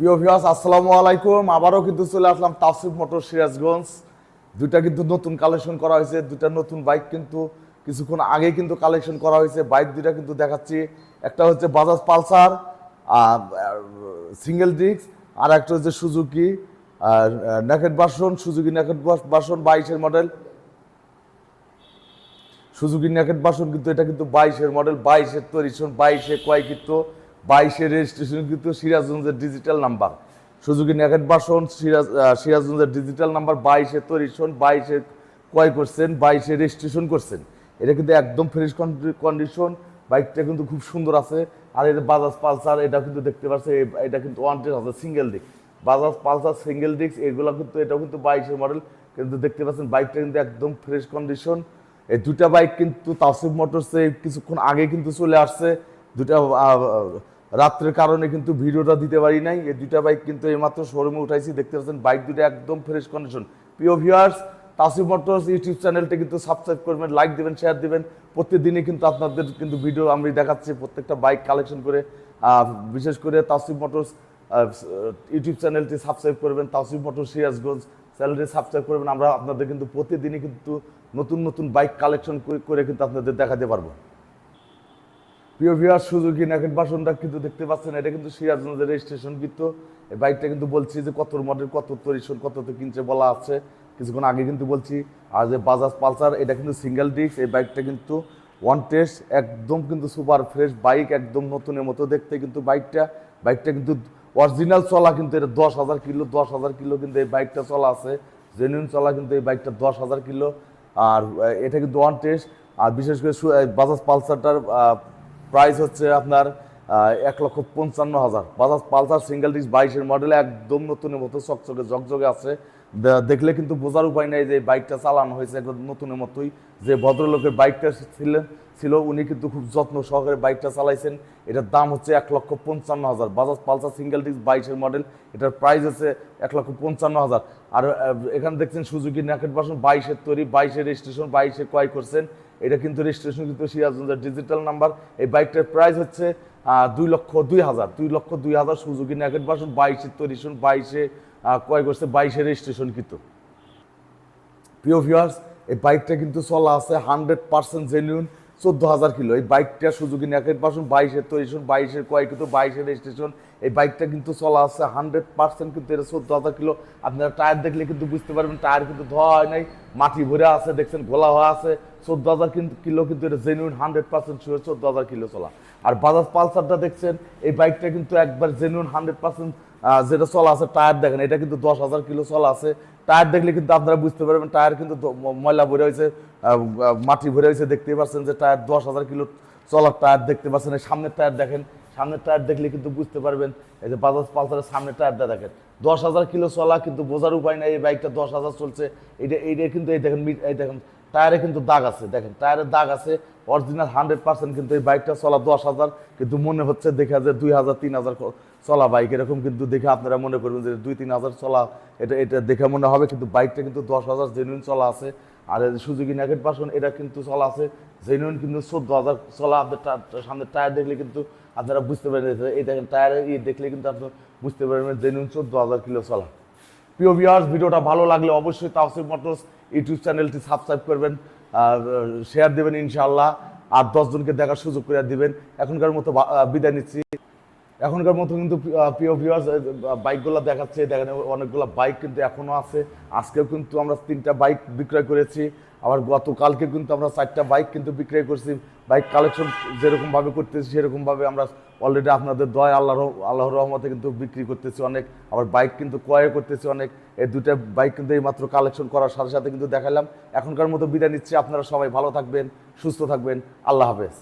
প্রিয় ভিউয়ার্স, আসসালামু আলাইকুম। আবারও কিন্তু চলে আসলাম তাওসিফ মোটর সিরাজগঞ্জ। দুইটা কিন্তু নতুন কালেকশন করা হয়েছে, দুইটা নতুন বাইক কিন্তু কিছুক্ষণ আগে কিন্তু কালেকশন করা হয়েছে। বাইক দুইটা কিন্তু দেখাচ্ছি। একটা হচ্ছে বাজাজ পালসার সিঙ্গেল ডিস্ক, আর একটা হচ্ছে Suzuki naked version, Suzuki naked version 22-এর মডেল। সুজুকি নেকেড ভার্সন কিন্তু এটা কিন্তু 22-এর মডেল, 22-এর তৈরি, 22-এ ক্রয় কিন্তু 22-এর রেজিস্ট্রেশন কিন্তু সিরাজগঞ্জের digital number. Suzuki naked version সিরাজগঞ্জের ডিজিটাল নাম্বার, 22-এর তৈরি, 22-এ ক্রয় করছেন, 22-এ রেজিস্ট্রেশন করছেন। এটা কিন্তু একদম ফ্রেশ কন্ডিশন, বাইকটা কিন্তু খুব সুন্দর আছে। আর এটা বাজাজ পালসার, এটা কিন্তু দেখতে পাচ্ছে, এটা কিন্তু ওয়ান্টেড আছে single disc, Bajaj Pulsar single disk, এগুলো কিন্তু এটাও কিন্তু 22-এর মডেল। কিন্তু দেখতে পাচ্ছেন বাইকটা কিন্তু একদম ফ্রেশ কন্ডিশন। এই দুটা বাইক কিন্তু তাওসিফ মোটরসে কিছুক্ষণ আগে কিন্তু চলে আসছে। দুটা রাত্রের কারণে কিন্তু ভিডিওটা দিতে পারি নাই। এই দুটা বাইক কিন্তু এইমাত্র শোরুমে উঠাইছি, দেখতে পাচ্ছেন বাইক দুটো একদম ফ্রেশ কন্ডিশন। প্রিয় ভিউয়ার্স, তাওসিফ মোটরস ইউটিউব চ্যানেলটা কিন্তু সাবস্ক্রাইব করবেন, লাইক দেবেন, শেয়ার দেবেন। প্রত্যেকদিনই কিন্তু আপনাদের কিন্তু ভিডিও আমি দেখাচ্ছি, প্রত্যেকটা বাইক কালেকশন করে। বিশেষ করে তাওসিফ মোটরস ইউটিউব চ্যানেলটি সাবস্ক্রাইব করবেন, তাওসিফ মোটর সিরাজগঞ্জ চ্যানেলটি সাবস্ক্রাইব করবেন। আমরা আপনাদের কিন্তু প্রতিদিনই কিন্তু নতুন নতুন বাইক কালেকশন করে কিন্তু আপনাদের দেখাতে পারবো। প্রিয় ভিউয়ার্স, সুজুকি নেকেড ভার্সনটা কিন্তু দেখতে পাচ্ছেন, এটা কিন্তু সিরাজগঞ্জের রেজিস্ট্রেশন কিন্তু। এই বাইকটা কিন্তু বলছি যে কত মডেল, কত তৈরি, কততে কিনছে বলা আছে কিছুক্ষণ আগে কিন্তু বলছি। আর যে বাজাজ পালসার, এটা কিন্তু সিঙ্গেল ডিস্ক। এই বাইকটা কিন্তু ওয়ান টেস্ট, একদম কিন্তু সুপার ফ্রেশ বাইক, একদম নতুনের মতো দেখতে কিন্তু বাইকটা কিন্তু অরিজিনাল চলা কিন্তু এটা 10,000 কিলো, 10,000 কিলো কিন্তু এই বাইকটা চলা আছে, জেনুইন চলা কিন্তু এই বাইকটা 10,000 কিলো। আর এটা কিন্তু ওয়ান টেস্ট। আর বিশেষ করে বাজাজ পালসারটার প্রাইস হচ্ছে আপনার 1,55,000। বাজাজ পালসার সিঙ্গেল ডিস্ক 22-এর মডেলে একদম নতুনের মতো চকচকে ঝকঝকে আছে। দেখলে কিন্তু বোঝার উপায় নেই যে বাইকটা চালানো হয়েছে একদম নতুনের মতোই। যে ভদ্রলোকের বাইকটা ছিল উনি কিন্তু খুব যত্ন সহকারে বাইকটা চালাইছেন। এটার দাম হচ্ছে 1,55,000। বাজাজ পালসার সিঙ্গেল ডিস্ক 22-এর মডেল, এটার প্রাইস হচ্ছে 1,55,000। আর এখানে দেখছেন সুজুকি নেকেড ভার্সন 22-এর তৈরি, 22-এর রেজিস্ট্রেশন, 22-এ ক্রয় করছেন। এটা কিন্তু রেজিস্ট্রেশন কিন্তু সিরাজগঞ্জের ডিজিটাল নাম্বার। এই বাইকটার প্রাইস হচ্ছে 2,02,000। সুজুকি নেকেড ভার্সন 22-এর তৈরি, 22-এ ক্রয় করছে, 22-এর রেজিস্ট্রেশন কিন্তু। প্রিয় ভিউয়ার্স, এই বাইকটা কিন্তু চলা আছে 100% জেনুইন, 14,000 কিলো। এই বাইকটা সুজুকি নেকেড ভার্সন 22-এর তৈরি, 22-এর ক্রয় কিন্তু, 22-এর রেজিস্ট্রেশন। এই বাইকটা কিন্তু চলা আছে 100% কিন্তু, এটা 14,000 কিলো। আপনারা টায়ার দেখলে কিন্তু বুঝতে পারবেন, টায়ার কিন্তু ধোয়া হয় নাই, মাটি ভরে আছে, দেখছেন গোলা হওয়া আছে। 14,000 কিলো কিন্তু এটা জেনুইন 100% শিওর 14,000 কিলো চলা। আর বাজাজ পালসারটা দেখছেন, এই বাইকটা কিন্তু একবার জেনুইন 100% যেটা চলা আছে। টায়ার দেখেন, এটা কিন্তু 10,000 কিলো চলা আছে। টায়ার দেখলে কিন্তু আপনারা বুঝতে পারবেন, টায়ার কিন্তু ময়লা ভরে হয়েছে, মাটি ভরে হয়েছে, দেখতেই পাচ্ছেন যে টায়ার 10,000 কিলো চলার টায়ার দেখতে পাচ্ছেন। এই সামনের টায়ার দেখেন, সামনের টায়ার দেখলে কিন্তু বুঝতে পারবেন। এই যে বাজাজ পালসারের সামনের টায়ারটা দেখেন, 10,000 কিলো চলা, কিন্তু বোঝার উপায় নাই এই বাইকটা 10,000 চলছে। এইটা কিন্তু এই দেখেন টায়ারে কিন্তু দাগ আছে, দেখেন টায়ারের দাগ আছে। অরিজিনাল 100% কিন্তু এই বাইকটা চলা 10,000, কিন্তু মনে হচ্ছে দেখে যে 2,000 3,000 চলা বাইক, এরকম কিন্তু দেখে আপনারা মনে করবেন যে 2-3,000 চলা, এটা দেখে মনে হবে, কিন্তু বাইকটা কিন্তু 10,000 জেনুইন চলা আছে। আর সুজুকি নেকেড ভার্সন, এটা কিন্তু চলা আছে জেনুইন কিন্তু 14,000 চলা। আপনার সামনে টায়ার দেখলে কিন্তু আপনারা বুঝতে পারবেন, এই দেখেন টায়ারের দেখলে কিন্তু আপনি বুঝতে পারবেন জেনুইন 14,000 কিলো চলা। প্রিয় ভিউয়ার্স, ভিডিওটা ভালো লাগলে অবশ্যই তাওসিফ মোটরস ইউটিউব চ্যানেলটি সাবস্ক্রাইব করবেন, শেয়ার দেবেন ইনশাআল্লাহ, আর 10 জনকে দেখার সুযোগ করে দিবেন। এখনকার মতো বিদায় নিচ্ছি। এখনকার মতো কিন্তু প্রিয় ভিউয়ার্স, বাইকগুলো দেখাচ্ছে, দেখেন অনেকগুলো বাইক কিন্তু এখনও আছে। আজকেও কিন্তু আমরা 3টা বাইক বিক্রয় করেছি, আবার গতকালকে কিন্তু আমরা 4টা বাইক কিন্তু বিক্রয় করছি। বাইক কালেকশন যেরকমভাবে করতেছি সেরকমভাবে আমরা অলরেডি আপনাদের দয় আল্লাহর রহমতে কিন্তু বিক্রি করতেছি অনেক, আবার বাইক কিন্তু ক্রয় করতেছি অনেক। এই 2টা বাইক কিন্তু এই মাত্র কালেকশন করার সাথে সাথে কিন্তু দেখালাম। এখনকার মতো বিদায় নিচ্ছি। আপনারা সবাই ভালো থাকবেন, সুস্থ থাকবেন। আল্লাহ হাফেজ।